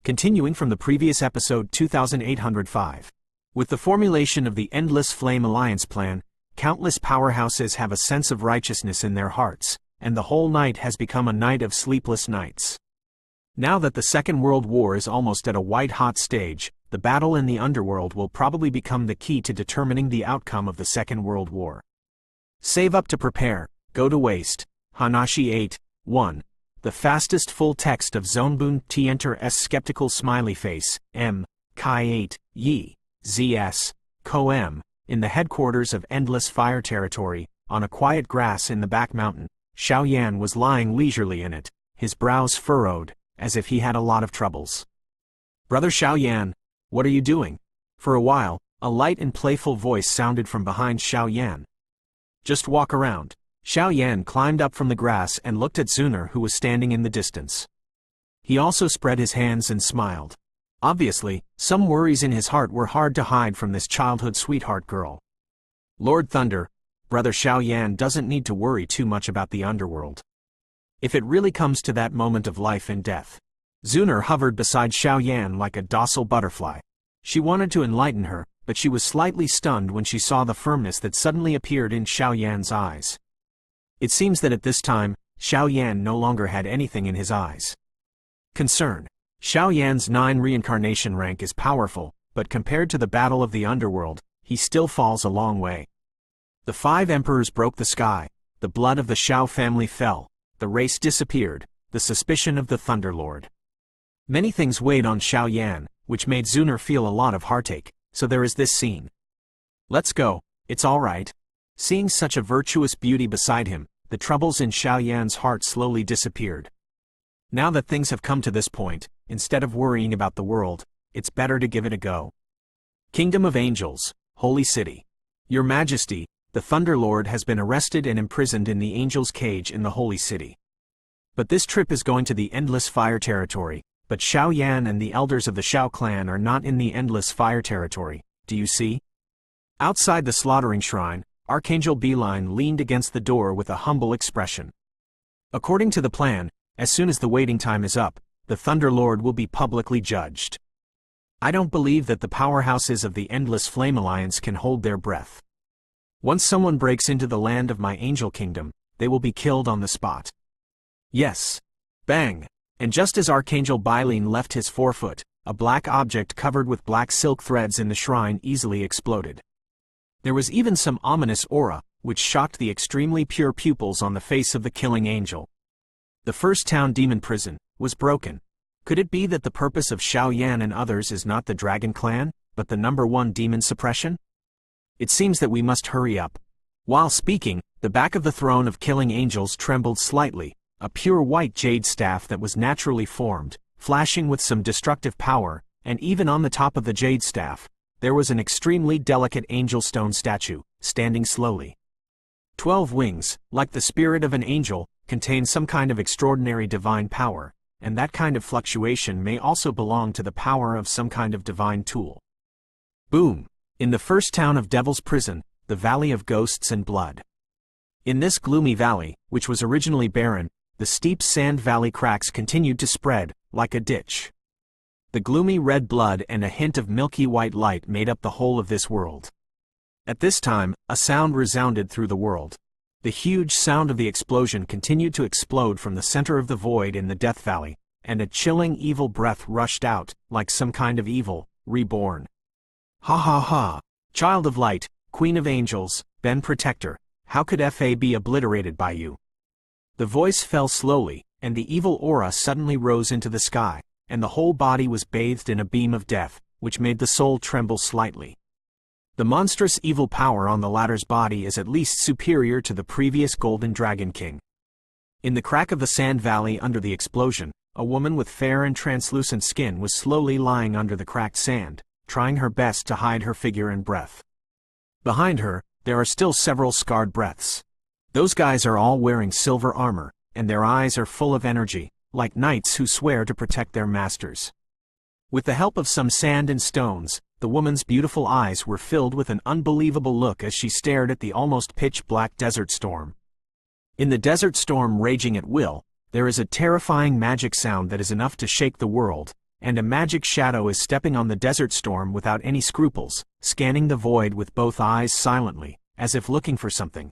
Continuing from the previous episode 2805. With the formulation of the Endless Flame Alliance plan, countless powerhouses have a sense of righteousness in their hearts, and the whole night has become a night of sleepless nights. Now that the Second World War is almost at a white-hot stage, the battle in the Underworld will probably become the key to determining the outcome of the Second World War. Save up to prepare, go to waste. Hanashi 8, 1. The fastest full text of Btth2's skeptical smiley face, M. Kai 8, Yi, ZS, Ko-M, in the headquarters of Endless Fire Territory, on a quiet grass in the back mountain. Xiao Yan was lying leisurely in it, his brows furrowed, as if he had a lot of troubles. Brother Xiao Yan, what are you doing? For a while, a light and playful voice sounded from behind Xiao Yan. Just walk around. Xiao Yan climbed up from the grass and looked at Zuner, who was standing in the distance. He also spread his hands and smiled. Obviously, some worries in his heart were hard to hide from this childhood sweetheart girl. Lord Thunder, Brother Xiao Yan doesn't need to worry too much about the underworld. If it really comes to that moment of life and death. Zuner hovered beside Xiao Yan like a docile butterfly. She wanted to enlighten her, but she was slightly stunned when she saw the firmness that suddenly appeared in Xiao Yan's eyes. It seems that at this time, Xiao Yan no longer had anything in his eyes. Concern. Xiao Yan's 9 reincarnation rank is powerful, but compared to the battle of the underworld, he still falls a long way. The 5 emperors broke the sky, the blood of the Xiao family fell, the race disappeared, the suspicion of the Thunderlord. Many things weighed on Xiao Yan, which made Zuner feel a lot of heartache, so there is this scene. Let's go, it's all right. Seeing such a virtuous beauty beside him, the troubles in Xiao Yan's heart slowly disappeared. Now that things have come to this point, instead of worrying about the world, it's better to give it a go. Kingdom of Angels, Holy City. Your Majesty, the Thunderlord has been arrested and imprisoned in the Angel's Cage in the Holy City. But this trip is going to the Endless Fire Territory, but Xiao Yan and the elders of the Xiao clan are not in the Endless Fire Territory, do you see? Outside the slaughtering shrine, Archangel Beeline leaned against the door with a humble expression. According to the plan, as soon as the waiting time is up, the Thunderlord will be publicly judged. I don't believe that the powerhouses of the Endless Flame Alliance can hold their breath. Once someone breaks into the land of my angel kingdom, they will be killed on the spot. Yes. Bang! And just as Archangel Beeline left his forefoot, a black object covered with black silk threads in the shrine easily exploded. There was even some ominous aura, which shocked the extremely pure pupils on the face of the killing angel. The first town demon prison was broken. Could it be that the purpose of Xiao Yan and others is not the Dragon Clan, but the #1 demon suppression? It seems that we must hurry up. While speaking, the back of the throne of killing angels trembled slightly, a pure white jade staff that was naturally formed, flashing with some destructive power, and even on the top of the jade staff, there was an extremely delicate angel stone statue, standing slowly. 12 wings, like the spirit of an angel, contain some kind of extraordinary divine power, and that kind of fluctuation may also belong to the power of some kind of divine tool. Boom! In the first town of Devil's Prison, the Valley of Ghosts and Blood. In this gloomy valley, which was originally barren, the steep sand valley cracks continued to spread, like a ditch. The gloomy red blood and a hint of milky white light made up the whole of this world. At this time, a sound resounded through the world. The huge sound of the explosion continued to explode from the center of the void in the Death Valley, and a chilling evil breath rushed out, like some kind of evil, reborn. Ha ha ha! Child of Light, Queen of Angels, Ben Protector, how could FA be obliterated by you? The voice fell slowly, and the evil aura suddenly rose into the sky, and the whole body was bathed in a beam of death, which made the soul tremble slightly. The monstrous evil power on the latter's body is at least superior to the previous Golden Dragon King. In the crack of the sand valley under the explosion, a woman with fair and translucent skin was slowly lying under the cracked sand, trying her best to hide her figure and breath. Behind her, there are still several scarred breaths. Those guys are all wearing silver armor, and their eyes are full of energy, like knights who swear to protect their masters. With the help of some sand and stones, the woman's beautiful eyes were filled with an unbelievable look as she stared at the almost pitch-black desert storm. In the desert storm raging at will, there is a terrifying magic sound that is enough to shake the world, and a magic shadow is stepping on the desert storm without any scruples, scanning the void with both eyes silently, as if looking for something.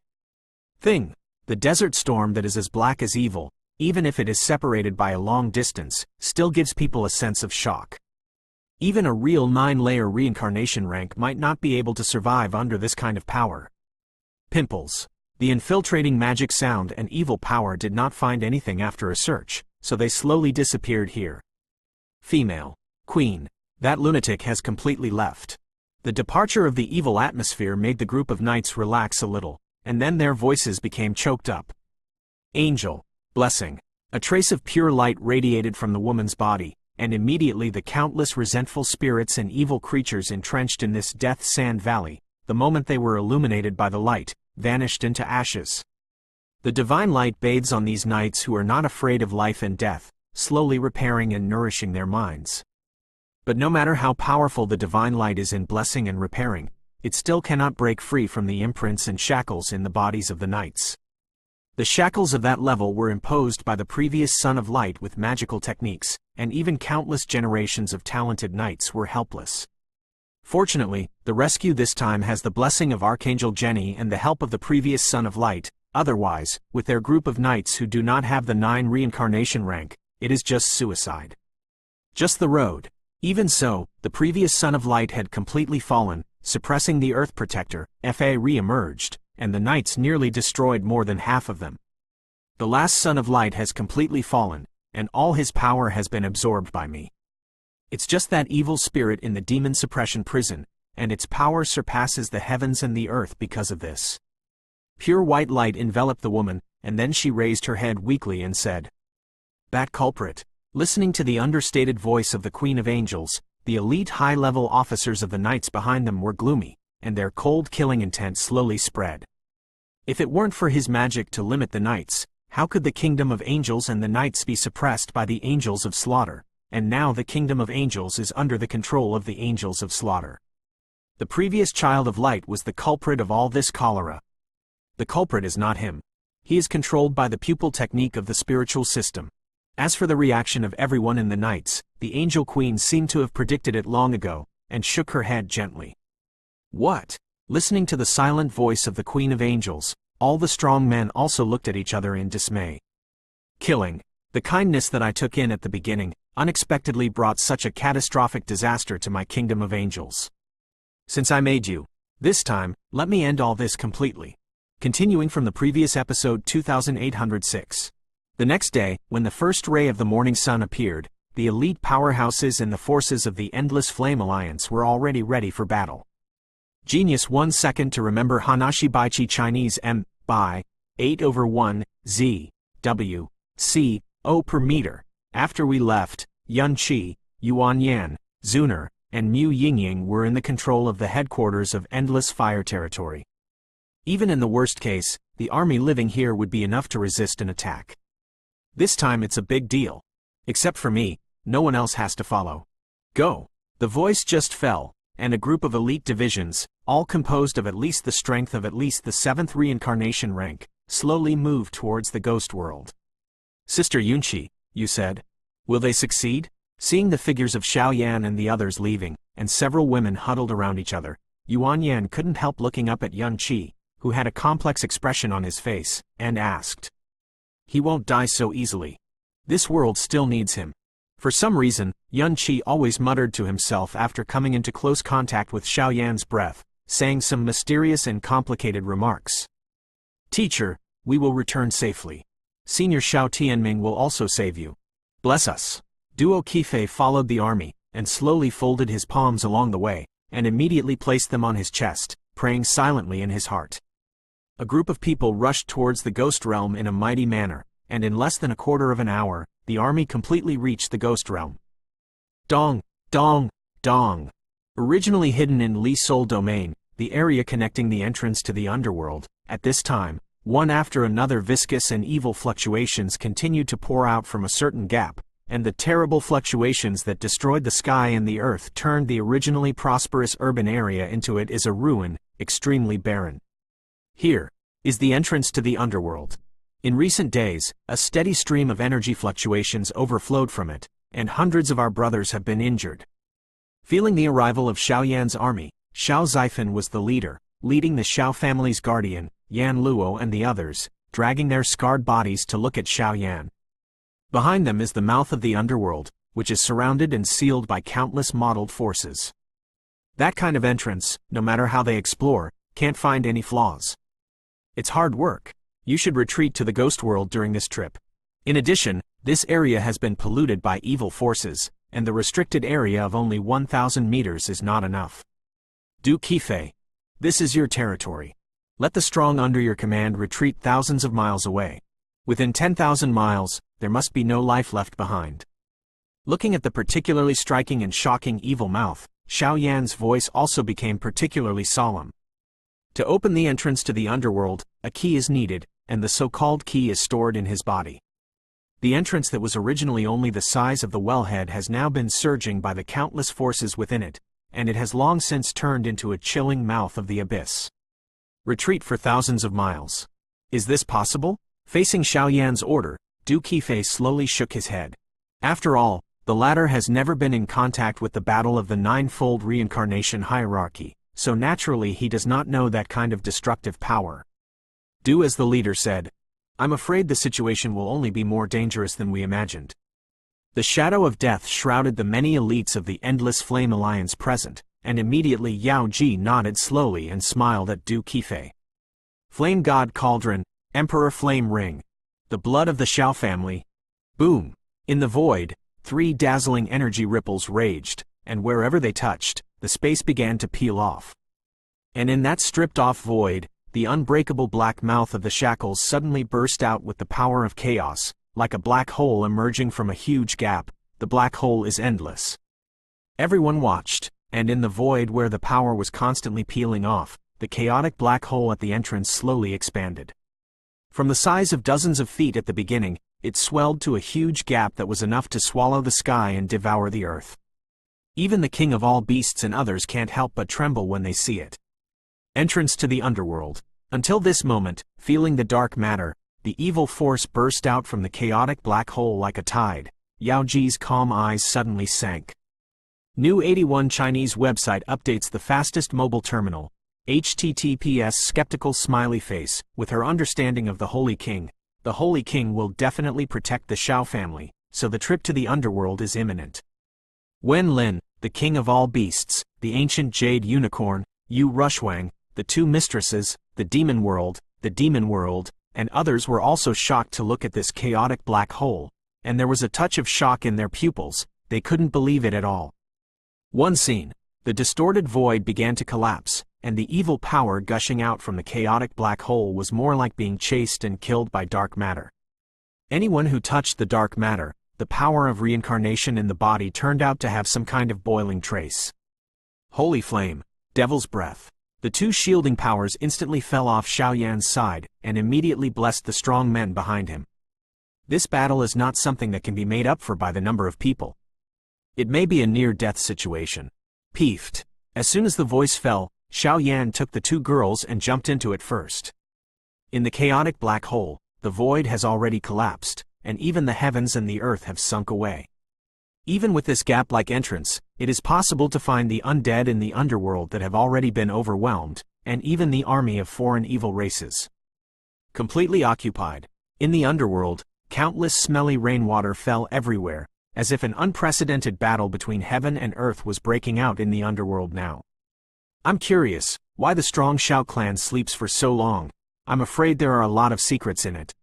The desert storm that is as black as evil, even if it is separated by a long distance, still gives people a sense of shock. Even a real 9-layer reincarnation rank might not be able to survive under this kind of power. Pimples. The infiltrating magic sound and evil power did not find anything after a search, so they slowly disappeared here. Female. Queen. That lunatic has completely left. The departure of the evil atmosphere made the group of knights relax a little, and then their voices became choked up. Angel. Blessing. A trace of pure light radiated from the woman's body, and immediately the countless resentful spirits and evil creatures entrenched in this death sand valley, the moment they were illuminated by the light, vanished into ashes. The divine light bathes on these knights who are not afraid of life and death, slowly repairing and nourishing their minds. But no matter how powerful the divine light is in blessing and repairing, it still cannot break free from the imprints and shackles in the bodies of the knights. The shackles of that level were imposed by the previous Son of Light with magical techniques, and even countless generations of talented knights were helpless. Fortunately, the rescue this time has the blessing of Archangel Jenny and the help of the previous Son of Light. Otherwise, with their group of knights who do not have the 9 reincarnation rank, it is just suicide. Just the road. Even so, the previous Son of Light had completely fallen, suppressing the Earth Protector, FA re-emerged, and the knights nearly destroyed more than half of them. The last Son of Light has completely fallen, and all his power has been absorbed by me. It's just that evil spirit in the demon suppression prison, and its power surpasses the heavens and the earth because of this. Pure white light enveloped the woman, and then she raised her head weakly and said, "That culprit." Listening to the understated voice of the Queen of Angels, the elite high-level officers of the knights behind them were gloomy, and their cold killing intent slowly spread. If it weren't for his magic to limit the knights, how could the kingdom of angels and the knights be suppressed by the angels of slaughter? And now the kingdom of angels is under the control of the angels of slaughter. The previous child of light was the culprit of all this cholera. The culprit is not him. He is controlled by the pupil technique of the spiritual system. As for the reaction of everyone in the knights, the angel queen seemed to have predicted it long ago, and shook her head gently. What? Listening to the silent voice of the Queen of Angels, all the strong men also looked at each other in dismay. Killing. The kindness that I took in at the beginning, unexpectedly brought such a catastrophic disaster to my kingdom of angels. Since I made you, this time, let me end all this completely. Continuing from the previous episode 2806. The next day, when the first ray of the morning sun appeared, the elite powerhouses and the forces of the Endless Flame Alliance were already ready for battle. Genius 1 second to remember Hanashi Baichi Chinese M. By 8/1 Z. W. C. O per meter. After we left, Yun Qi, Yuan Yan, Zuner, and Mu Yingying were in the control of the headquarters of Endless Fire Territory. Even in the worst case, the army living here would be enough to resist an attack. This time it's a big deal. Except for me, no one else has to follow. Go! The voice just fell, and a group of elite divisions, all composed of at least the strength of at least the 7th reincarnation rank, slowly moved towards the ghost world. Sister Yunqi, you said. Will they succeed? Seeing the figures of Xiao Yan and the others leaving, and several women huddled around each other, Yuan Yan couldn't help looking up at Yun Qi, who had a complex expression on his face, and asked. He won't die so easily. This world still needs him. For some reason, Yun Qi always muttered to himself after coming into close contact with Xiao Yan's breath, saying some mysterious and complicated remarks. Teacher, we will return safely. Senior Xiao Tianming will also save you. Bless us. Duo Qifei followed the army, and slowly folded his palms along the way, and immediately placed them on his chest, praying silently in his heart. A group of people rushed towards the ghost realm in a mighty manner, and in less than a quarter of an hour, the army completely reached the ghost realm. Dong, dong, dong. Originally hidden in Li Sol domain, the area connecting the entrance to the underworld, at this time, one after another viscous and evil fluctuations continued to pour out from a certain gap, and the terrible fluctuations that destroyed the sky and the earth turned the originally prosperous urban area into it as a ruin, extremely barren. Here is the entrance to the underworld. In recent days, a steady stream of energy fluctuations overflowed from it, and hundreds of our brothers have been injured." Feeling the arrival of Xiao Yan's army, Xiao Xifen was the leader, leading the Xiao family's guardian, Yan Luo, and the others, dragging their scarred bodies to look at Xiao Yan. Behind them is the mouth of the underworld, which is surrounded and sealed by countless mottled forces. That kind of entrance, no matter how they explore, can't find any flaws. It's hard work. You should retreat to the ghost world during this trip. In addition, this area has been polluted by evil forces, and the restricted area of only 1,000 meters is not enough. Du Qifei, this is your territory. Let the strong under your command retreat thousands of miles away. Within 10,000 miles, there must be no life left behind. Looking at the particularly striking and shocking evil mouth, Xiao Yan's voice also became particularly solemn. To open the entrance to the underworld, a key is needed, and the so-called key is stored in his body. The entrance that was originally only the size of the wellhead has now been surging by the countless forces within it, and it has long since turned into a chilling mouth of the abyss. Retreat for thousands of miles. Is this possible? Facing Xiao Yan's order, Du Qifei slowly shook his head. After all, the latter has never been in contact with the battle of the ninefold reincarnation hierarchy, so naturally he does not know that kind of destructive power. Do as the leader said. I'm afraid the situation will only be more dangerous than we imagined. The shadow of death shrouded the many elites of the Endless Flame Alliance present, and immediately Yao Ji nodded slowly and smiled at Du Qifei. Flame God Cauldron, Emperor Flame Ring. The blood of the Xiao family. Boom! In the void, 3 dazzling energy ripples raged, and wherever they touched, the space began to peel off. And in that stripped-off void, the unbreakable black mouth of the shackles suddenly burst out with the power of chaos, like a black hole emerging from a huge gap. The black hole is endless. Everyone watched, and in the void where the power was constantly peeling off, the chaotic black hole at the entrance slowly expanded. From the size of dozens of feet at the beginning, it swelled to a huge gap that was enough to swallow the sky and devour the earth. Even the king of all beasts and others can't help but tremble when they see it. Entrance to the underworld. Until this moment, feeling the dark matter, the evil force burst out from the chaotic black hole like a tide. Yao Ji's calm eyes suddenly sank. New 81 Chinese website updates the fastest mobile terminal. HTTPS skeptical smiley face. With her understanding of the Holy King, the Holy King will definitely protect the Xiao family, so the trip to the underworld is imminent. Wen Lin, the king of all beasts, the ancient jade unicorn, Yu Rushwang, the 2 mistresses, the demon world, and others were also shocked to look at this chaotic black hole, and there was a touch of shock in their pupils. They couldn't believe it at all. One scene, the distorted void began to collapse, and the evil power gushing out from the chaotic black hole was more like being chased and killed by dark matter. Anyone who touched the dark matter, the power of reincarnation in the body, turned out to have some kind of boiling trace. Holy flame, devil's breath. The 2 shielding powers instantly fell off Xiao Yan's side, and immediately blessed the strong men behind him. This battle is not something that can be made up for by the number of people. It may be a near-death situation. Peeved. As soon as the voice fell, Xiao Yan took the 2 girls and jumped into it first. In the chaotic black hole, the void has already collapsed, and even the heavens and the earth have sunk away. Even with this gap-like entrance, it is possible to find the undead in the underworld that have already been overwhelmed, and even the army of foreign evil races. Completely occupied. In the underworld, countless smelly rainwater fell everywhere, as if an unprecedented battle between heaven and earth was breaking out in the underworld now. I'm curious, why the strong Xiao clan sleeps for so long. I'm afraid there are a lot of secrets in it.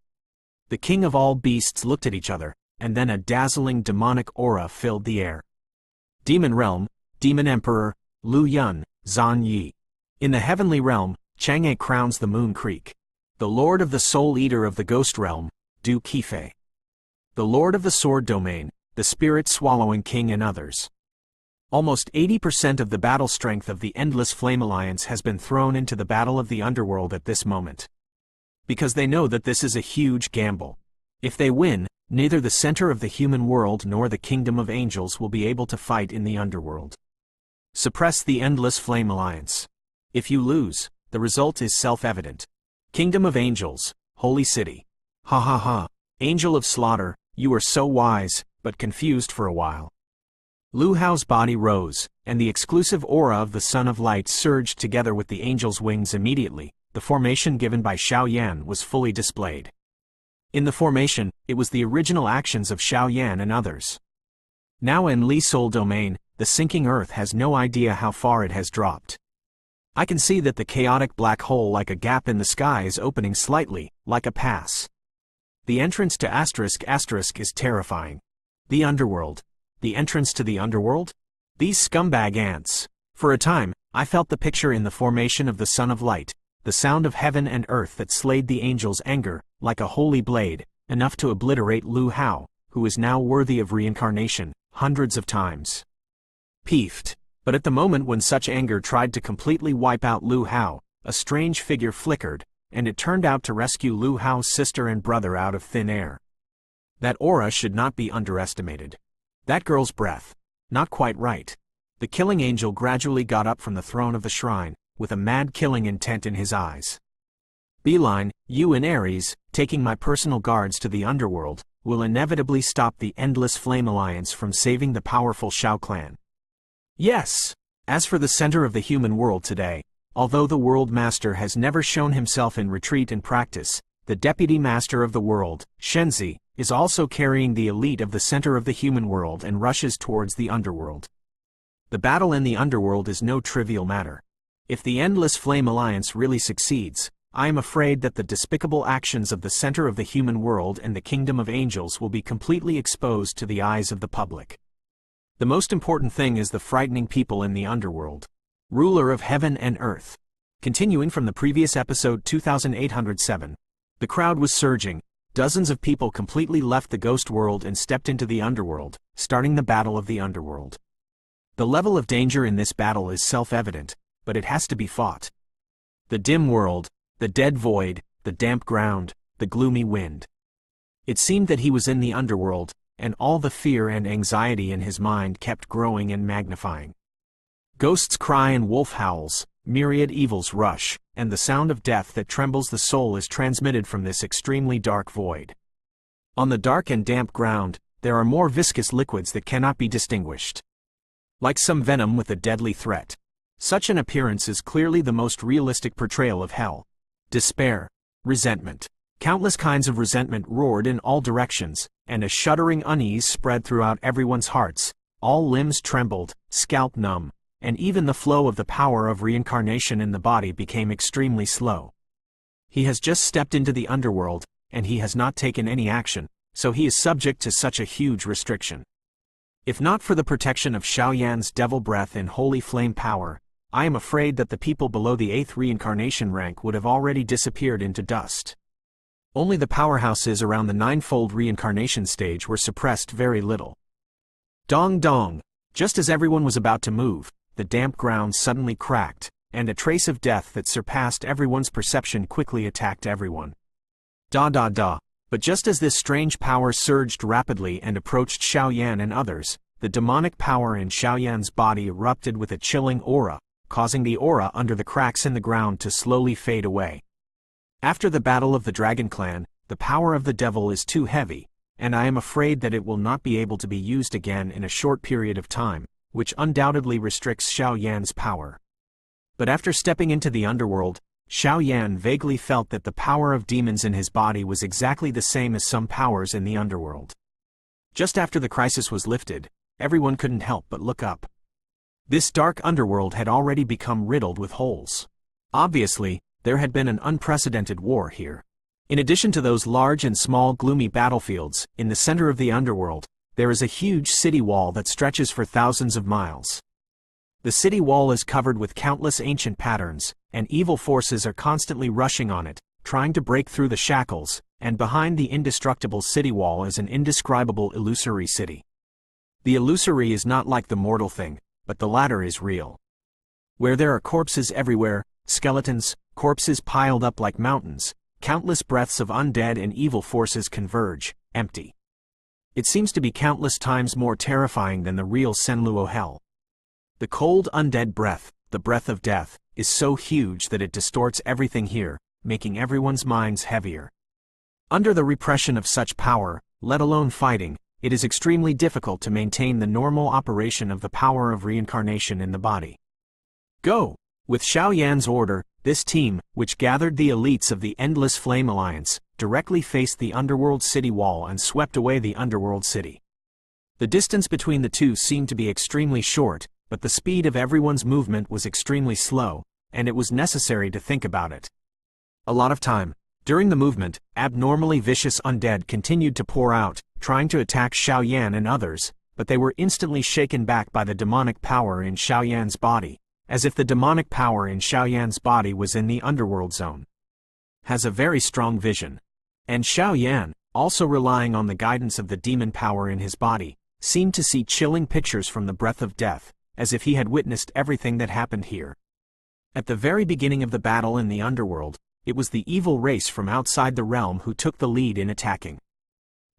The king of all beasts looked at each other, and then a dazzling demonic aura filled the air. Demon Realm, Demon Emperor, Lu Yun, Zan Yi. In the heavenly realm, Chang'e crowns the Moon Creek. The Lord of the Soul Eater of the Ghost Realm, Du Qifei. The Lord of the Sword Domain, the Spirit Swallowing King, and others. Almost 80% of the battle strength of the Endless Flame Alliance has been thrown into the battle of the underworld at this moment. Because they know that this is a huge gamble. If they win, neither the center of the human world nor the kingdom of angels will be able to fight in the underworld. Suppress the Endless Flame Alliance. If you lose, the result is self-evident. Kingdom of angels, holy city. Ha ha ha. Angel of slaughter, you are so wise, but confused for a while. Lu Hao's body rose, and the exclusive aura of the Son of Light surged together with the angel's wings immediately. The formation given by Xiao Yan was fully displayed. In the formation, it was the original actions of Xiao Yan and others. Now in Li's soul domain, the sinking earth has no idea how far it has dropped. I can see that the chaotic black hole like a gap in the sky is opening slightly, like a pass. The entrance to *** is terrifying. The underworld. The entrance to the underworld? These scumbag ants. For a time, I felt the picture in the formation of the Son of Light, the sound of heaven and earth that slayed the angel's anger, like a holy blade, enough to obliterate Lu Hao, who is now worthy of reincarnation, hundreds of times. Peeved. But at the moment when such anger tried to completely wipe out Lu Hao, a strange figure flickered, and it turned out to rescue Lu Hao's sister and brother out of thin air. That aura should not be underestimated. That girl's breath. Not quite right. The killing angel gradually got up from the throne of the shrine, with a mad killing intent in his eyes. Beeline, you and Ares, taking my personal guards to the underworld, will inevitably stop the Endless Flame Alliance from saving the powerful Shao clan. Yes! As for the center of the human world today, although the World Master has never shown himself in retreat and practice, the Deputy Master of the World, Shenzi, is also carrying the elite of the center of the human world and rushes towards the underworld. The battle in the underworld is no trivial matter. If the Endless Flame Alliance really succeeds, I am afraid that the despicable actions of the center of the human world and the kingdom of angels will be completely exposed to the eyes of the public. The most important thing is the frightening people in the underworld. Ruler of heaven and earth. Continuing from the previous episode 2807. The crowd was surging. Dozens of people completely left the ghost world and stepped into the underworld, starting the battle of the underworld. The level of danger in this battle is self-evident, but it has to be fought. The dim world, the dead void, the damp ground, the gloomy wind. It seemed that he was in the underworld, and all the fear and anxiety in his mind kept growing and magnifying. Ghosts cry and wolf howls, myriad evils rush, and the sound of death that trembles the soul is transmitted from this extremely dark void. On the dark and damp ground, there are more viscous liquids that cannot be distinguished. Like some venom with a deadly threat. Such an appearance is clearly the most realistic portrayal of hell. Despair. Resentment. Countless kinds of resentment roared in all directions, and a shuddering unease spread throughout everyone's hearts. All limbs trembled, scalp numb, and even the flow of the power of reincarnation in the body became extremely slow. He has just stepped into the underworld, and he has not taken any action, so he is subject to such a huge restriction. If not for the protection of Xiao Yan's devil breath and holy flame power, I am afraid that the people below the 8th reincarnation rank would have already disappeared into dust. Only the powerhouses around the 9-fold reincarnation stage were suppressed very little. Dong dong! Just as everyone was about to move, the damp ground suddenly cracked, and a trace of death that surpassed everyone's perception quickly attacked everyone. Da da da! But just as this strange power surged rapidly and approached Xiao Yan and others, the demonic power in Xiao Yan's body erupted with a chilling aura, causing the aura under the cracks in the ground to slowly fade away. After the battle of the Dragon Clan, the power of the devil is too heavy, and I am afraid that it will not be able to be used again in a short period of time, which undoubtedly restricts Xiao Yan's power. But after stepping into the underworld, Xiao Yan vaguely felt that the power of demons in his body was exactly the same as some powers in the underworld. Just after the crisis was lifted, everyone couldn't help but look up. This dark underworld had already become riddled with holes. Obviously, there had been an unprecedented war here. In addition to those large and small gloomy battlefields, in the center of the underworld, there is a huge city wall that stretches for thousands of miles. The city wall is covered with countless ancient patterns, and evil forces are constantly rushing on it, trying to break through the shackles, and behind the indestructible city wall is an indescribable illusory city. The illusory is not like the mortal thing, but the latter is real. Where there are corpses everywhere, skeletons, corpses piled up like mountains, countless breaths of undead and evil forces converge, empty. It seems to be countless times more terrifying than the real Senluo hell. The cold undead breath, the breath of death, is so huge that it distorts everything here, making everyone's minds heavier. Under the repression of such power, let alone fighting, it is extremely difficult to maintain the normal operation of the power of reincarnation in the body. Go! With Xiao Yan's order, this team, which gathered the elites of the Endless Flame Alliance, directly faced the Underworld City wall and swept away the Underworld City. The distance between the two seemed to be extremely short, but the speed of everyone's movement was extremely slow, and it was necessary to think about it. A lot of time. During the movement, abnormally vicious undead continued to pour out, trying to attack Xiao Yan and others, but they were instantly shaken back by the demonic power in Xiao Yan's body, as if the demonic power in Xiao Yan's body was in the underworld zone. Has a very strong vision. And Xiao Yan, also relying on the guidance of the demon power in his body, seemed to see chilling pictures from the breath of death, as if he had witnessed everything that happened here. At the very beginning of the battle in the underworld, it was the evil race from outside the realm who took the lead in attacking.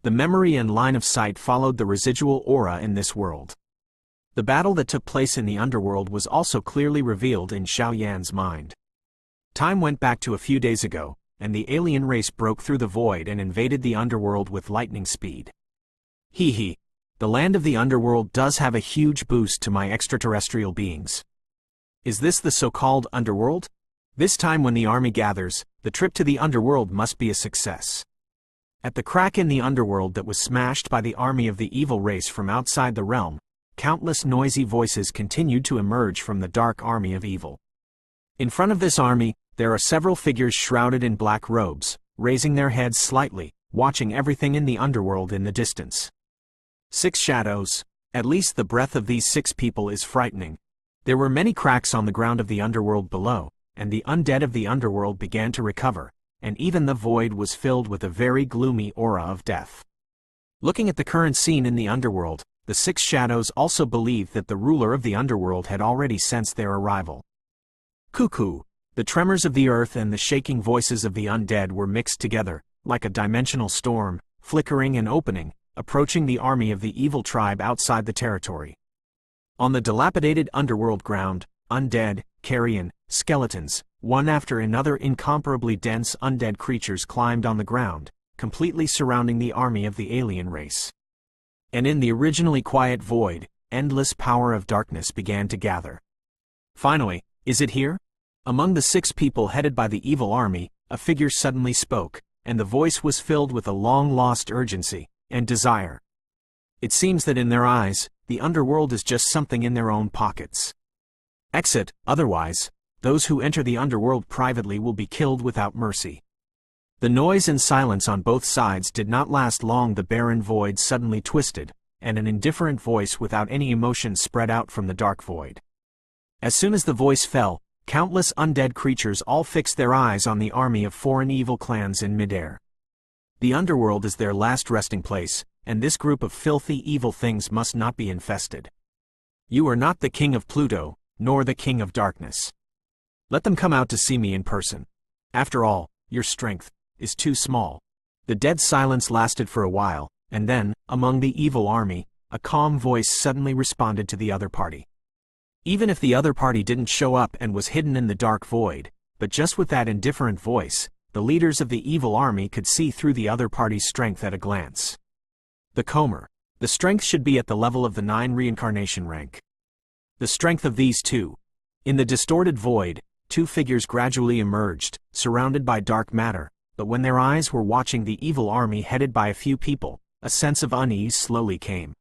The memory and line of sight followed the residual aura in this world. The battle that took place in the underworld was also clearly revealed in Xiao Yan's mind. Time went back to a few days ago, and the alien race broke through the void and invaded the underworld with lightning speed. Hee. The land of the underworld does have a huge boost to my extraterrestrial beings. Is this the so-called underworld? This time when the army gathers, the trip to the underworld must be a success. At the crack in the underworld that was smashed by the army of the evil race from outside the realm, countless noisy voices continued to emerge from the dark army of evil. In front of this army, there are several figures shrouded in black robes, raising their heads slightly, watching everything in the underworld in the distance. 6 shadows. At least the breath of these 6 people is frightening. There were many cracks on the ground of the underworld below, and the undead of the underworld began to recover, and even the void was filled with a very gloomy aura of death. Looking at the current scene in the underworld, the 6 shadows also believed that the ruler of the underworld had already sensed their arrival. Cuckoo! The tremors of the earth and the shaking voices of the undead were mixed together, like a dimensional storm, flickering and opening, approaching the army of the evil tribe outside the territory. On the dilapidated underworld ground, undead, carrion, skeletons, one after another incomparably dense undead creatures climbed on the ground, completely surrounding the army of the alien race. And in the originally quiet void, endless power of darkness began to gather. Finally, is it here? Among the 6 people headed by the evil army, a figure suddenly spoke, and the voice was filled with a long-lost urgency and desire. It seems that in their eyes, the underworld is just something in their own pockets. Exit, otherwise, those who enter the underworld privately will be killed without mercy. The noise and silence on both sides did not last long. The barren void suddenly twisted, and an indifferent voice without any emotion spread out from the dark void. As soon as the voice fell, countless undead creatures all fixed their eyes on the army of foreign evil clans in midair. The underworld is their last resting place, and this group of filthy evil things must not be infested. You are not the king of Pluto, nor the king of darkness. Let them come out to see me in person. After all, your strength is too small. The dead silence lasted for a while, and then, among the evil army, a calm voice suddenly responded to the other party. Even if the other party didn't show up and was hidden in the dark void, but just with that indifferent voice, the leaders of the evil army could see through the other party's strength at a glance. The Comer. The strength should be at the level of the 9 reincarnation rank. The strength of these 2. In the distorted void, 2 figures gradually emerged, surrounded by dark matter, but when their eyes were watching the evil army headed by a few people, a sense of unease slowly came.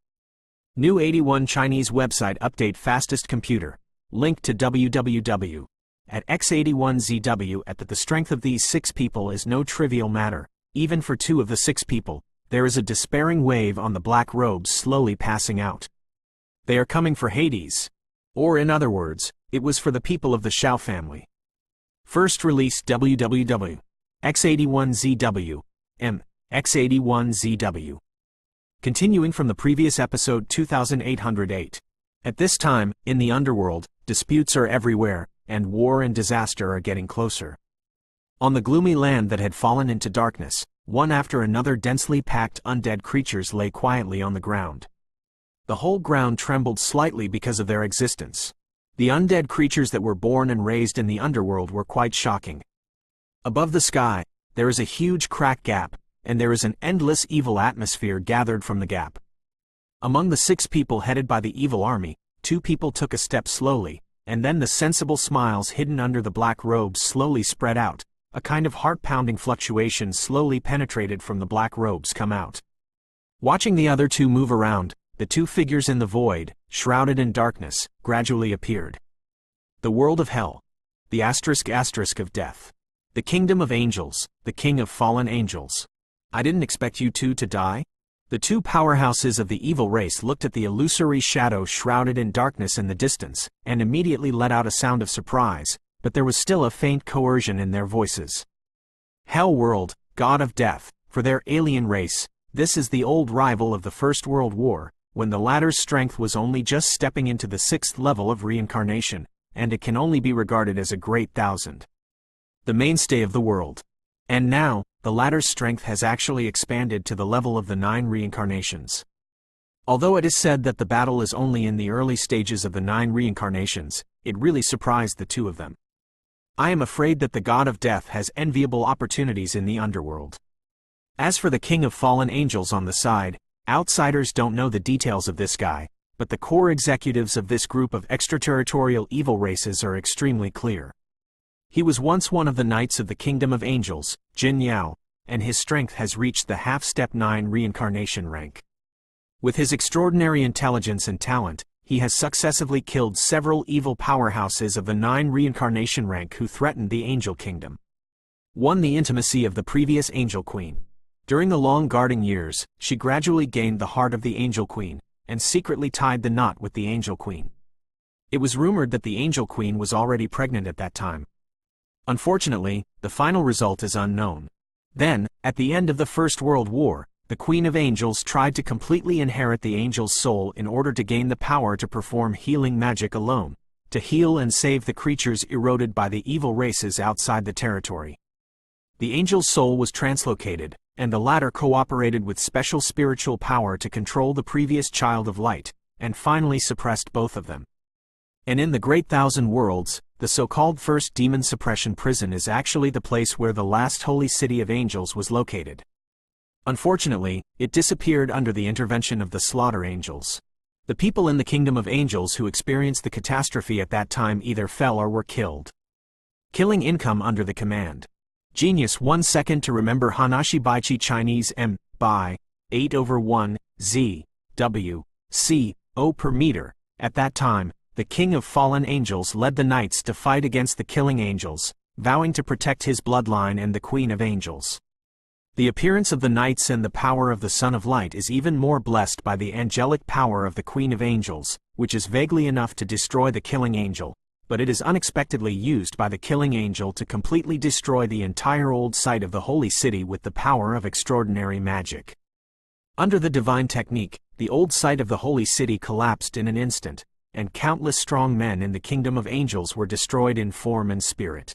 New 81 Chinese website update fastest computer. Link to www. At x81zw at that the strength of these 6 people is no trivial matter. Even for 2 of the 6 people, there is a despairing wave on the black robes slowly passing out. They are coming for Hades. Or in other words, it was for the people of the Xiao family. First release www. x81zw. x81zw. Continuing from the previous episode 2808. At this time, in the underworld, disputes are everywhere, and war and disaster are getting closer. On the gloomy land that had fallen into darkness, one after another densely packed undead creatures lay quietly on the ground. The whole ground trembled slightly because of their existence. The undead creatures that were born and raised in the underworld were quite shocking. Above the sky, there is a huge crack gap, and there is an endless evil atmosphere gathered from the gap, Among the 6 people headed by the evil army, 2 people took a step slowly, and then the sensible smiles hidden under the black robes slowly spread out. A kind of heart-pounding fluctuation slowly penetrated from the black robes come out. Watching the other 2 move around, the 2 figures in the void, shrouded in darkness, gradually appeared. The world of hell. The asterisk of death. The kingdom of angels, the king of fallen angels. I didn't expect you 2 to die? The 2 powerhouses of the evil race looked at the illusory shadow shrouded in darkness in the distance, and immediately let out a sound of surprise, but there was still a faint coercion in their voices. Hell world, god of death, for their alien race, this is the old rival of the First World War, when the latter's strength was only just stepping into the 6th level of reincarnation, and it can only be regarded as a great thousand. The mainstay of the world. And now, the latter's strength has actually expanded to the level of the 9 reincarnations. Although it is said that the battle is only in the early stages of the 9 reincarnations, it really surprised the 2 of them. I am afraid that the god of death has enviable opportunities in the underworld. As for the king of fallen angels on the side, outsiders don't know the details of this guy, but the core executives of this group of extraterritorial evil races are extremely clear. He was once one of the knights of the kingdom of angels, Jin Yao, and his strength has reached the half-step 9 reincarnation rank. With his extraordinary intelligence and talent, he has successively killed several evil powerhouses of the 9 reincarnation rank who threatened the angel kingdom. Won the intimacy of the previous angel queen. During the long guarding years, she gradually gained the heart of the angel queen, and secretly tied the knot with the angel queen. It was rumored that the angel queen was already pregnant at that time. Unfortunately, the final result is unknown. Then, at the end of the First World War, the Queen of Angels tried to completely inherit the angel's soul in order to gain the power to perform healing magic alone, to heal and save the creatures eroded by the evil races outside the territory. The angel's soul was translocated, and the latter cooperated with special spiritual power to control the previous child of light, and finally suppressed both of them. And in the Great Thousand Worlds, the so-called First Demon Suppression Prison is actually the place where the last holy city of angels was located. Unfortunately, it disappeared under the intervention of the slaughter angels. The people in the kingdom of angels who experienced the catastrophe at that time either fell or were killed. Killing income under the command. Genius 1 second to remember Hanashi Baichi Chinese M. By 8/1 Z. W. C. O per meter. At that time, the king of fallen angels led the knights to fight against the killing angels, vowing to protect his bloodline and the queen of angels. The appearance of the knights and the power of the Son of Light is even more blessed by the angelic power of the Queen of Angels, which is vaguely enough to destroy the killing angel, but it is unexpectedly used by the killing angel to completely destroy the entire old site of the holy city with the power of extraordinary magic. Under the divine technique, the old site of the holy city collapsed in an instant, and countless strong men in the kingdom of angels were destroyed in form and spirit.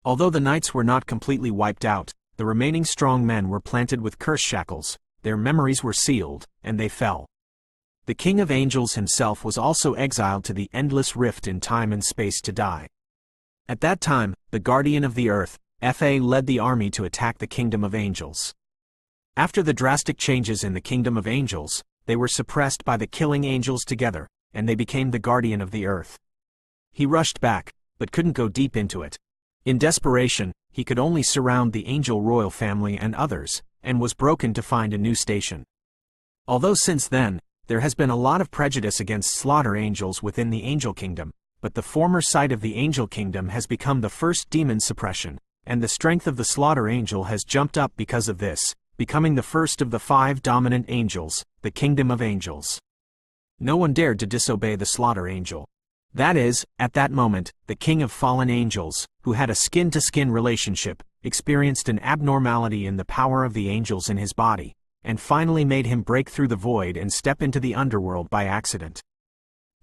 Although the knights were not completely wiped out, the remaining strong men were planted with curse shackles, their memories were sealed, and they fell. The king of angels himself was also exiled to the endless rift in time and space to die. At that time, the guardian of the earth, Fa led the army to attack the kingdom of angels. After the drastic changes in the kingdom of angels, they were suppressed by the killing angels together, and they became the guardian of the earth. He rushed back, but couldn't go deep into it. In desperation, he could only surround the angel royal family and others, and was broken to find a new station. Although since then, there has been a lot of prejudice against slaughter angels within the angel kingdom, but the former site of the angel kingdom has become the first demon suppression, and the strength of the slaughter angel has jumped up because of this, becoming the first of the 5 dominant angels, the kingdom of angels. No one dared to disobey the slaughter angel. That is, at that moment, the king of fallen angels, who had a skin-to-skin relationship, experienced an abnormality in the power of the angels in his body, and finally made him break through the void and step into the underworld by accident.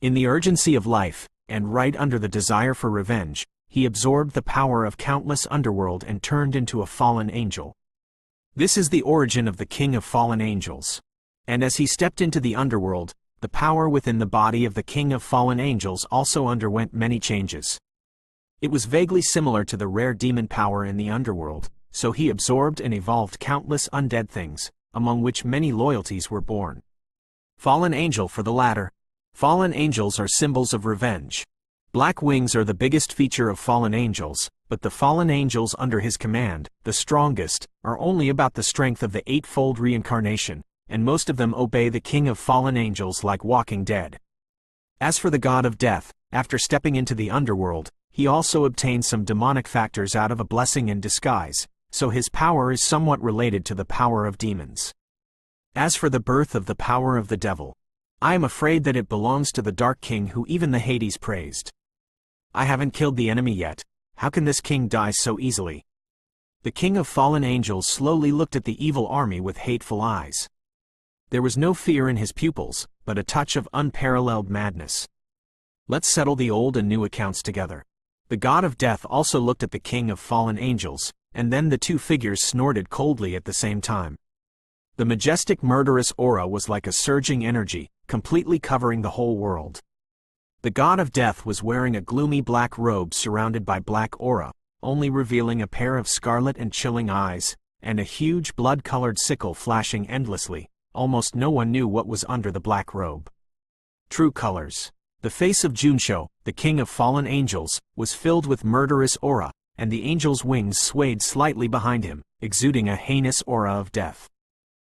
In the urgency of life, and right under the desire for revenge, he absorbed the power of countless underworld and turned into a fallen angel. This is the origin of the king of fallen angels. And as he stepped into the underworld, the power within the body of the king of fallen angels also underwent many changes. It was vaguely similar to the rare demon power in the underworld, so he absorbed and evolved countless undead things, among which many loyalties were born. Fallen angel for the latter. Fallen angels are symbols of revenge. Black wings are the biggest feature of fallen angels, but the fallen angels under his command, the strongest, are only about the strength of the eightfold reincarnation, and most of them obey the king of fallen angels like walking dead. As for the god of death, after stepping into the underworld, he also obtained some demonic factors out of a blessing in disguise, so his power is somewhat related to the power of demons. As for the birth of the power of the devil, I am afraid that it belongs to the Dark King who even the Hades praised. I haven't killed the enemy yet. How can this king die so easily? The king of fallen angels slowly looked at the evil army with hateful eyes. There was no fear in his pupils, but a touch of unparalleled madness. Let's settle the old and new accounts together. The god of death also looked at the king of fallen angels, and then the two figures snorted coldly at the same time. The majestic murderous aura was like a surging energy, completely covering the whole world. The god of death was wearing a gloomy black robe surrounded by black aura, only revealing a pair of scarlet and chilling eyes, and a huge blood-colored sickle flashing endlessly. Almost no one knew what was under the black robe. True colors. The face of Junsho, the king of fallen angels, was filled with murderous aura, and the angel's wings swayed slightly behind him, exuding a heinous aura of death.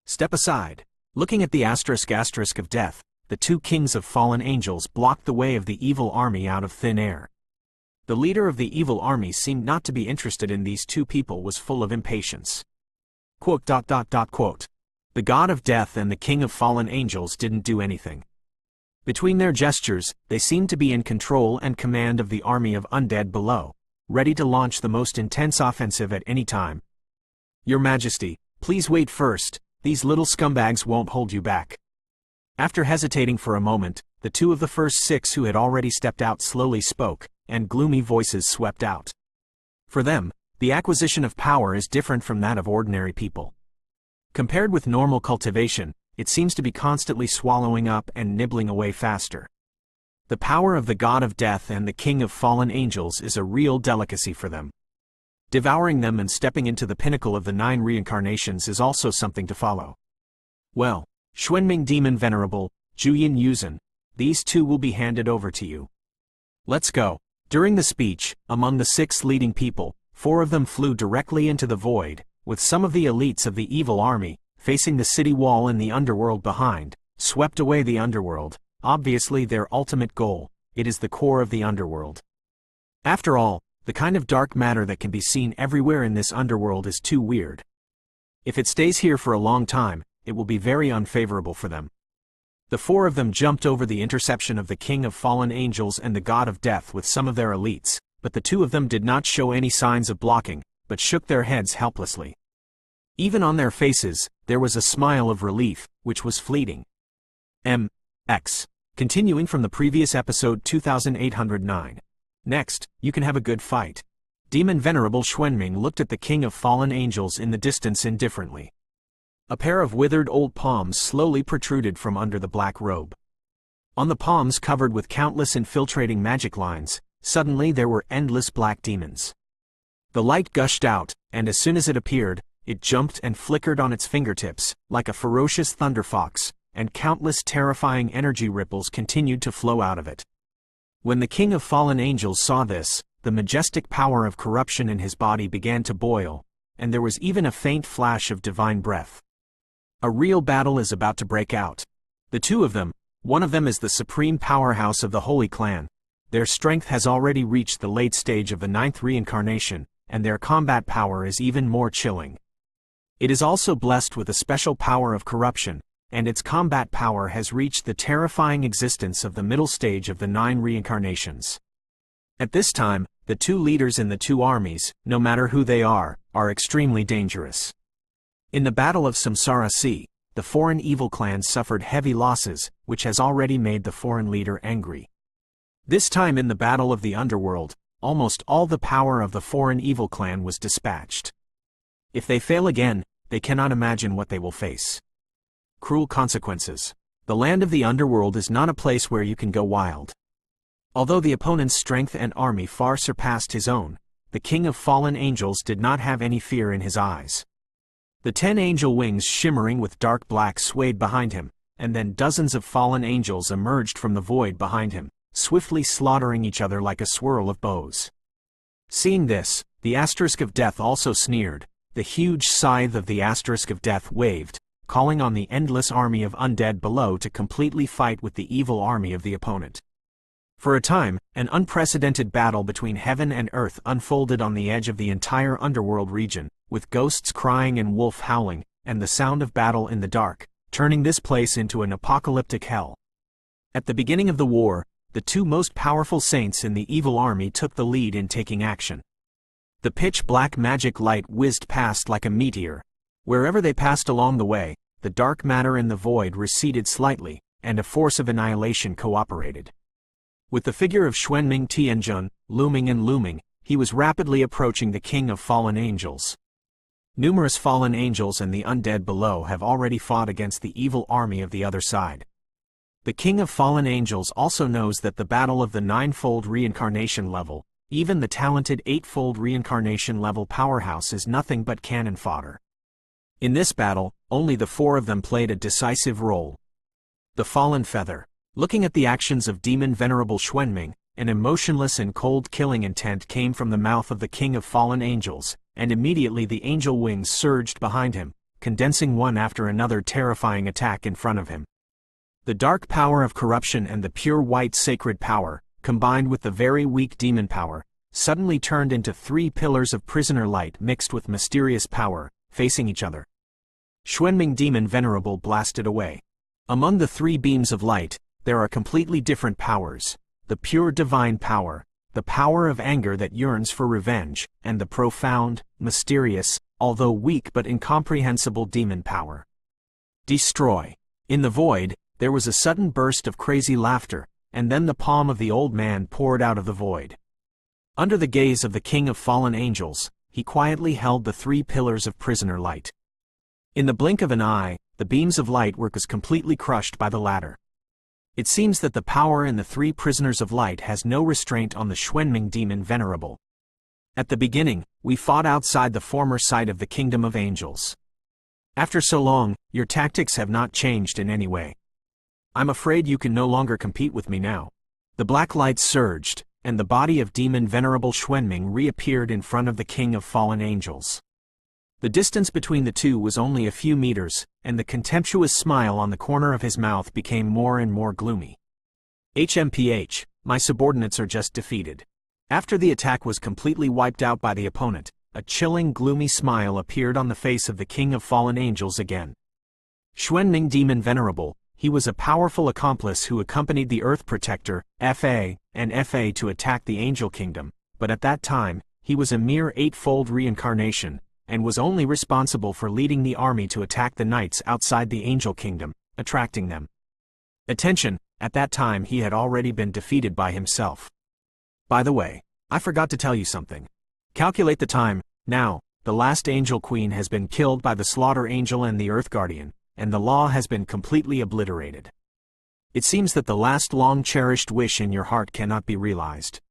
Step aside. Looking at the asterisk of death, the two kings of fallen angels blocked the way of the evil army out of thin air. The leader of the evil army seemed not to be interested in these two people, was full of impatience. Quote. The god of death and the king of fallen angels didn't do anything. Between their gestures, they seemed to be in control and command of the army of undead below, ready to launch the most intense offensive at any time. Your Majesty, please wait first, these little scumbags won't hold you back. After hesitating for a moment, the two of the first six who had already stepped out slowly spoke, and gloomy voices swept out. For them, the acquisition of power is different from that of ordinary people. Compared with normal cultivation, it seems to be constantly swallowing up and nibbling away faster. The power of the god of death and the king of fallen angels is a real delicacy for them. Devouring them and stepping into the pinnacle of the 9 reincarnations is also something to follow. Well, Xuanming Demon Venerable, Juyin Yuzhen, these two will be handed over to you. Let's go. During the speech, among the 6 leading people, 4 of them flew directly into the void, with some of the elites of the evil army, facing the city wall and the underworld behind, swept away the underworld, obviously their ultimate goal. It is the core of the underworld. After all, the kind of dark matter that can be seen everywhere in this underworld is too weird. If it stays here for a long time, it will be very unfavorable for them. The 4 of them jumped over the interception of the king of fallen angels and the god of death with some of their elites, but the 2 of them did not show any signs of blocking, but shook their heads helplessly. Even on their faces, there was a smile of relief, which was fleeting. M.X. Continuing from the previous episode 2809. Next, you can have a good fight. Demon Venerable Xuanming looked at the king of fallen angels in the distance indifferently. A pair of withered old palms slowly protruded from under the black robe. On the palms covered with countless infiltrating magic lines, suddenly there were endless black demons. The light gushed out, and as soon as it appeared, it jumped and flickered on its fingertips, like a ferocious thunderfox, and countless terrifying energy ripples continued to flow out of it. When the king of fallen angels saw this, the majestic power of corruption in his body began to boil, and there was even a faint flash of divine breath. A real battle is about to break out. The 2 of them, one of them is the supreme powerhouse of the Holy Clan. Their strength has already reached the late stage of the 9th reincarnation, and their combat power is even more chilling. It is also blessed with a special power of corruption, and its combat power has reached the terrifying existence of the middle stage of the 9 reincarnations. At this time, the 2 leaders in the 2 armies, no matter who they are extremely dangerous. In the Battle of Samsara Sea, the foreign evil clans suffered heavy losses, which has already made the foreign leader angry. This time in the Battle of the Underworld, almost all the power of the foreign evil clan was dispatched. If they fail again, they cannot imagine what they will face. Cruel consequences. The land of the underworld is not a place where you can go wild. Although the opponent's strength and army far surpassed his own, the king of fallen angels did not have any fear in his eyes. The 10 angel wings shimmering with dark black swayed behind him, and then dozens of fallen angels emerged from the void behind him, swiftly slaughtering each other like a swirl of bows. Seeing this, the asterisk of death also sneered. The huge scythe of the asterisk of death waved, calling on the endless army of undead below to completely fight with the evil army of the opponent. For a time, an unprecedented battle between heaven and earth unfolded on the edge of the entire underworld region, with ghosts crying and wolf howling, and the sound of battle in the dark, turning this place into an apocalyptic hell. At the beginning of the war, the two most powerful saints in the evil army took the lead in taking action. The pitch-black magic light whizzed past like a meteor. Wherever they passed along the way, the dark matter in the void receded slightly, and a force of annihilation cooperated. With the figure of Xuanming Tianjun looming, he was rapidly approaching the King of Fallen Angels. Numerous fallen angels and the undead below have already fought against the evil army of the other side. The King of Fallen Angels also knows that the battle of the ninefold reincarnation level, even the talented eightfold reincarnation level powerhouse, is nothing but cannon fodder. In this battle, only the four of them played a decisive role. The Fallen Feather. Looking at the actions of Demon Venerable Xuanming, an emotionless and cold killing intent came from the mouth of the King of Fallen Angels, and immediately the angel wings surged behind him, condensing one after another terrifying attack in front of him. The dark power of corruption and the pure white sacred power, combined with the very weak demon power, suddenly turned into three pillars of prisoner light mixed with mysterious power, facing each other. Xuanming Demon Venerable blasted away. Among the three beams of light, there are completely different powers: the pure divine power, the power of anger that yearns for revenge, and the profound, mysterious, although weak but incomprehensible demon power. Destroy. In the void, there was a sudden burst of crazy laughter, and then the palm of the old man poured out of the void. Under the gaze of the King of Fallen Angels, he quietly held the three pillars of prisoner light. In the blink of an eye, the beams of light were completely crushed by the latter. It seems that the power in the three prisoners of light has no restraint on the Xuanming Demon Venerable. At the beginning, we fought outside the former site of the Kingdom of Angels. After so long, your tactics have not changed in any way. I'm afraid you can no longer compete with me now. The black light surged, and the body of Demon Venerable Xuanming reappeared in front of the King of Fallen Angels. The distance between the two was only a few meters, and the contemptuous smile on the corner of his mouth became more and more gloomy. HMPH, my subordinates are just defeated. After the attack was completely wiped out by the opponent, a chilling, gloomy smile appeared on the face of the King of Fallen Angels again. Xuanming Demon Venerable, he was a powerful accomplice who accompanied the Earth Protector, FA, and FA to attack the Angel Kingdom, but at that time, he was a mere eightfold reincarnation, and was only responsible for leading the army to attack the knights outside the Angel Kingdom, attracting them. Attention, at that time he had already been defeated by himself. By the way, I forgot to tell you something. Calculate the time. Now, the last Angel Queen has been killed by the Slaughter Angel and the Earth Guardian, and the law has been completely obliterated. It seems that the last long-cherished wish in your heart cannot be realized.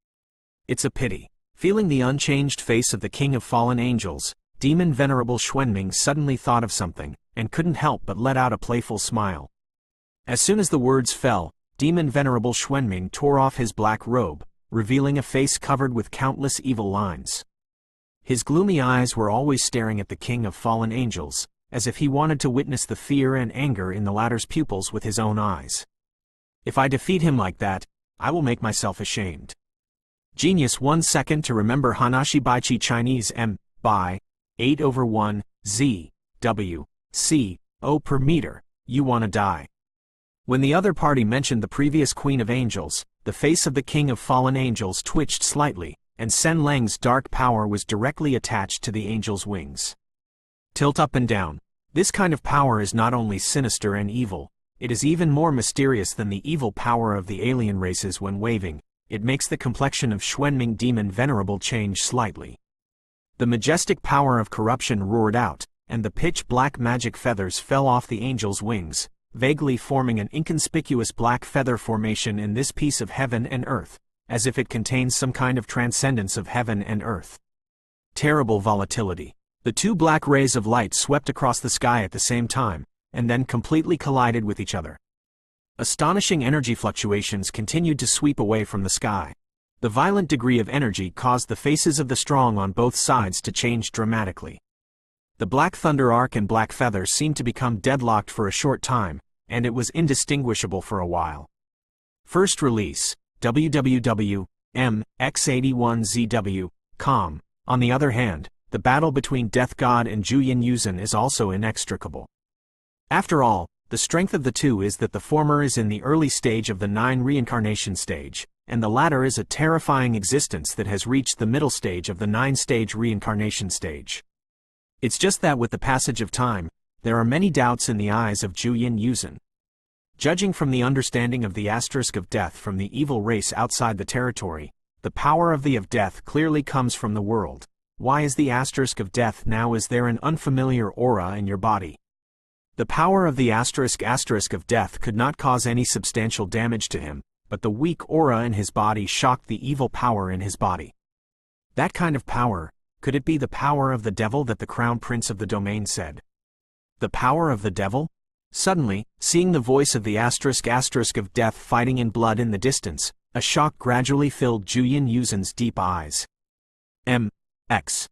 It's a pity. Feeling the unchanged face of the King of Fallen Angels, Demon Venerable Xuanming suddenly thought of something, and couldn't help but let out a playful smile. As soon as the words fell, Demon Venerable Xuanming tore off his black robe, revealing a face covered with countless evil lines. His gloomy eyes were always staring at the King of Fallen Angels, as if he wanted to witness the fear and anger in the latter's pupils with his own eyes. If I defeat him like that, I will make myself ashamed. Genius 1 second to remember Hanashi Baichi Chinese M. By 8/1, Z, W, C, O per meter, you wanna die. When the other party mentioned the previous Queen of Angels, the face of the King of Fallen Angels twitched slightly, and Sen Lang's dark power was directly attached to the angel's wings. Tilt up and down. This kind of power is not only sinister and evil, it is even more mysterious than the evil power of the alien races when waving. It makes the complexion of Xuanming Demon Venerable change slightly. The majestic power of corruption roared out, and the pitch-black magic feathers fell off the angel's wings, vaguely forming an inconspicuous black feather formation in this piece of heaven and earth, as if it contains some kind of transcendence of heaven and earth. Terrible volatility. The two black rays of light swept across the sky at the same time, and then completely collided with each other. Astonishing energy fluctuations continued to sweep away from the sky. The violent degree of energy caused the faces of the strong on both sides to change dramatically. The Black Thunder Arc and Black Feather seemed to become deadlocked for a short time, and it was indistinguishable for a while. First release, www.x81zw.com. On the other hand, the battle between Death God and Juyin Yuzin is also inextricable. After all, the strength of the two is that the former is in the early stage of the 9 reincarnation stage, and the latter is a terrifying existence that has reached the middle stage of the 9-stage reincarnation stage. It's just that with the passage of time, there are many doubts in the eyes of Juyin Yuzin. Judging from the understanding of the asterisk of death from the evil race outside the territory, the power of death clearly comes from the world. Why is the asterisk of death now? Is there an unfamiliar aura in your body? The power of the asterisk of death could not cause any substantial damage to him, but the weak aura in his body shocked the evil power in his body. That kind of power, could it be the power of the devil that the crown prince of the domain said? The power of the devil? Suddenly, seeing the voice of the asterisk of death fighting in blood in the distance, a shock gradually filled Juyin Yuzin's deep eyes. X.